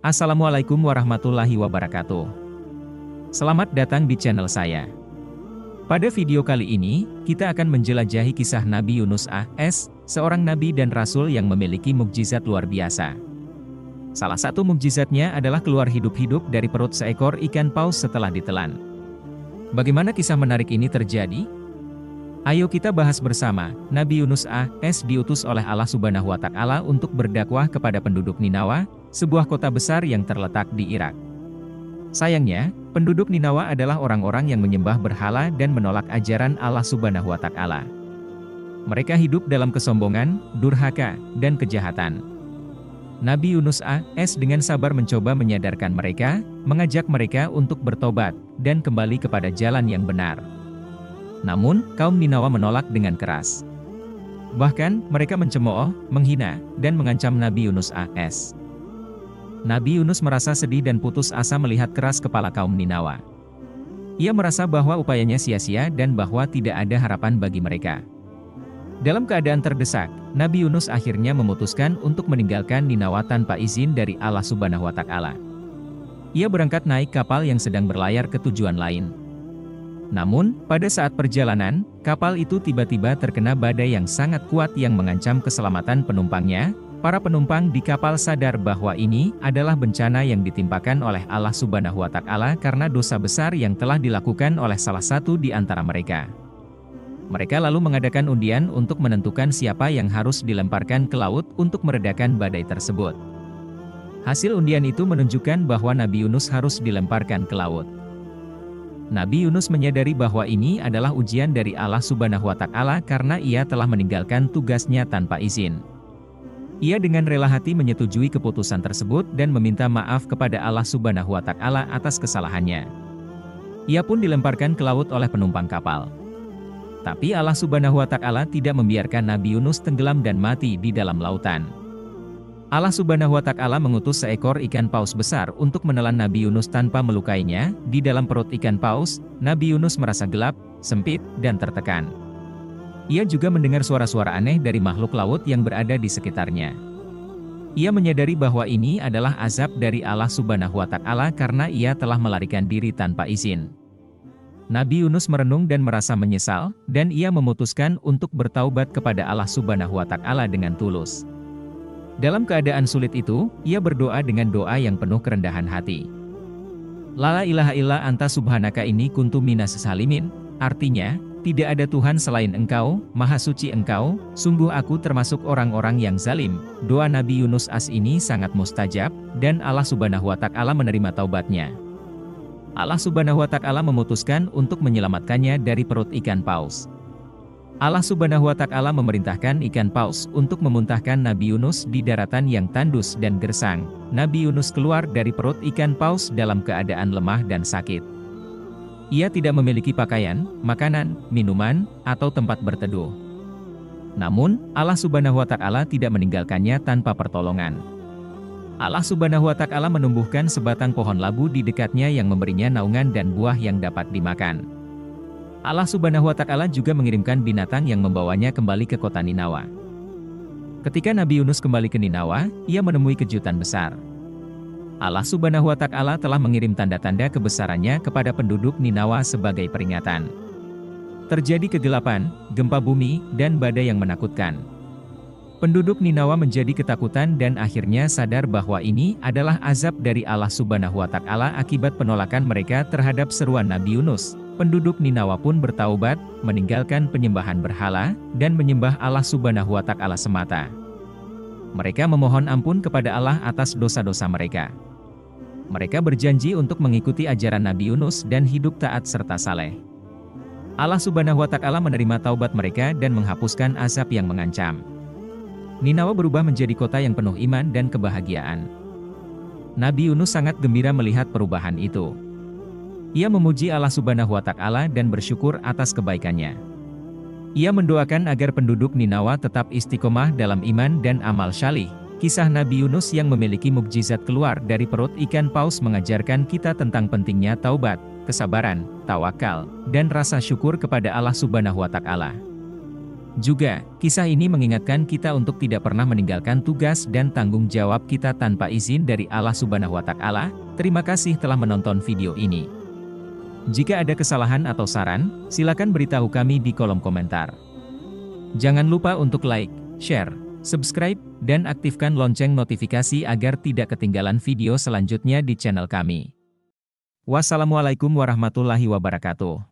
Assalamualaikum warahmatullahi wabarakatuh. Selamat datang di channel saya. Pada video kali ini, kita akan menjelajahi kisah Nabi Yunus AS, seorang nabi dan rasul yang memiliki mukjizat luar biasa. Salah satu mukjizatnya adalah keluar hidup-hidup dari perut seekor ikan paus setelah ditelan. Bagaimana kisah menarik ini terjadi? Ayo kita bahas bersama. Nabi Yunus AS diutus oleh Allah Subhanahu wa Ta'ala untuk berdakwah kepada penduduk Ninawa, sebuah kota besar yang terletak di Irak. Sayangnya, penduduk Ninawa adalah orang-orang yang menyembah berhala dan menolak ajaran Allah Subhanahu wa Ta'ala. Mereka hidup dalam kesombongan, durhaka, dan kejahatan. Nabi Yunus AS dengan sabar mencoba menyadarkan mereka, mengajak mereka untuk bertobat, dan kembali kepada jalan yang benar. Namun, kaum Ninawa menolak dengan keras. Bahkan, mereka mencemooh, menghina, dan mengancam Nabi Yunus AS. Nabi Yunus merasa sedih dan putus asa melihat keras kepala kaum Ninawa. Ia merasa bahwa upayanya sia-sia dan bahwa tidak ada harapan bagi mereka. Dalam keadaan terdesak, Nabi Yunus akhirnya memutuskan untuk meninggalkan Ninawa tanpa izin dari Allah Subhanahu wa Ta'ala. Ia berangkat naik kapal yang sedang berlayar ke tujuan lain. Namun, pada saat perjalanan, kapal itu tiba-tiba terkena badai yang sangat kuat yang mengancam keselamatan penumpangnya. Para penumpang di kapal sadar bahwa ini adalah bencana yang ditimpakan oleh Allah Subhanahu wa Ta'ala karena dosa besar yang telah dilakukan oleh salah satu di antara mereka. Mereka lalu mengadakan undian untuk menentukan siapa yang harus dilemparkan ke laut untuk meredakan badai tersebut. Hasil undian itu menunjukkan bahwa Nabi Yunus harus dilemparkan ke laut. Nabi Yunus menyadari bahwa ini adalah ujian dari Allah Subhanahu wa Ta'ala karena ia telah meninggalkan tugasnya tanpa izin. Ia dengan rela hati menyetujui keputusan tersebut dan meminta maaf kepada Allah Subhanahu wa Ta'ala atas kesalahannya. Ia pun dilemparkan ke laut oleh penumpang kapal. Tapi Allah Subhanahu wa Ta'ala tidak membiarkan Nabi Yunus tenggelam dan mati di dalam lautan. Allah Subhanahu wa Ta'ala mengutus seekor ikan paus besar untuk menelan Nabi Yunus tanpa melukainya. Di dalam perut ikan paus, Nabi Yunus merasa gelap, sempit, dan tertekan. Ia juga mendengar suara-suara aneh dari makhluk laut yang berada di sekitarnya. Ia menyadari bahwa ini adalah azab dari Allah Subhanahu wa Ta'ala karena ia telah melarikan diri tanpa izin. Nabi Yunus merenung dan merasa menyesal, dan ia memutuskan untuk bertaubat kepada Allah Subhanahu wa Ta'ala dengan tulus. Dalam keadaan sulit itu, ia berdoa dengan doa yang penuh kerendahan hati. La ilaha illa anta subhanaka inni kuntu minas salimin, artinya, tidak ada Tuhan selain Engkau, Maha Suci Engkau, sungguh aku termasuk orang-orang yang zalim. Doa Nabi Yunus AS ini sangat mustajab, dan Allah Subhanahu wa Ta'ala menerima taubatnya. Allah Subhanahu wa Ta'ala memutuskan untuk menyelamatkannya dari perut ikan paus. Allah Subhanahu wa Ta'ala memerintahkan ikan paus untuk memuntahkan Nabi Yunus di daratan yang tandus dan gersang. Nabi Yunus keluar dari perut ikan paus dalam keadaan lemah dan sakit. Ia tidak memiliki pakaian, makanan, minuman, atau tempat berteduh. Namun, Allah Subhanahu wa Ta'ala tidak meninggalkannya tanpa pertolongan. Allah Subhanahu wa Ta'ala menumbuhkan sebatang pohon labu di dekatnya yang memberinya naungan dan buah yang dapat dimakan. Allah Subhanahu wa Ta'ala juga mengirimkan binatang yang membawanya kembali ke kota Ninawa. Ketika Nabi Yunus kembali ke Ninawa, ia menemui kejutan besar. Allah Subhanahu wa Ta'ala telah mengirim tanda-tanda kebesarannya kepada penduduk Ninawa sebagai peringatan. Terjadi kegelapan, gempa bumi, dan badai yang menakutkan. Penduduk Ninawa menjadi ketakutan dan akhirnya sadar bahwa ini adalah azab dari Allah Subhanahu wa Ta'ala akibat penolakan mereka terhadap seruan Nabi Yunus. Penduduk Ninawa pun bertaubat, meninggalkan penyembahan berhala, dan menyembah Allah Subhanahu wa Ta'ala semata. Mereka memohon ampun kepada Allah atas dosa-dosa mereka. Mereka berjanji untuk mengikuti ajaran Nabi Yunus dan hidup taat serta saleh. Allah Subhanahu wa Ta'ala menerima taubat mereka dan menghapuskan azab yang mengancam. Ninawa berubah menjadi kota yang penuh iman dan kebahagiaan. Nabi Yunus sangat gembira melihat perubahan itu. Ia memuji Allah Subhanahu wa Ta'ala dan bersyukur atas kebaikannya. Ia mendoakan agar penduduk Ninawa tetap istiqomah dalam iman dan amal syalih. Kisah Nabi Yunus yang memiliki mukjizat keluar dari perut ikan paus mengajarkan kita tentang pentingnya taubat, kesabaran, tawakal, dan rasa syukur kepada Allah Subhanahu wa Ta'ala. Juga, kisah ini mengingatkan kita untuk tidak pernah meninggalkan tugas dan tanggung jawab kita tanpa izin dari Allah Subhanahu wa Ta'ala. Terima kasih telah menonton video ini. Jika ada kesalahan atau saran, silakan beritahu kami di kolom komentar. Jangan lupa untuk like, share, subscribe, dan aktifkan lonceng notifikasi agar tidak ketinggalan video selanjutnya di channel kami. Wassalamualaikum warahmatullahi wabarakatuh.